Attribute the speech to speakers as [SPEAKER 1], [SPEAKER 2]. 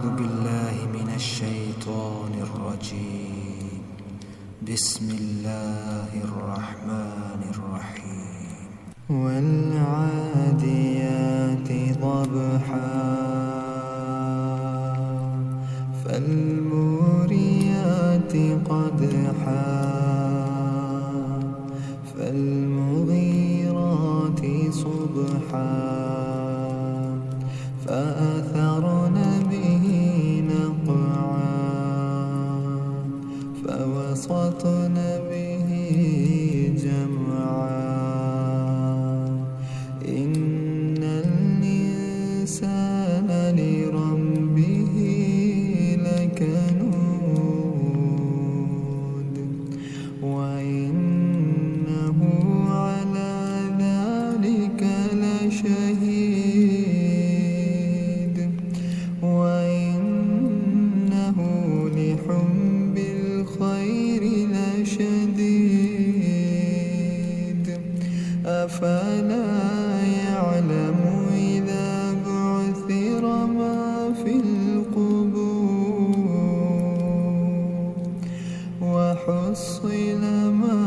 [SPEAKER 1] أعوذ بالله من الشيطان الرجيم. بسم الله الرحمن الرحيم. والعاديات ضبحا فالموريات قدحا فالمغيرات صبحا فأثرن به نقعا فوسطن به جمعا إن الإنسان لربه لكنود وإنه على ذلك لشهيد وإنه لحب الخير لشديد أفلا يعلم إذا بعثر ما في القبور وحصل ما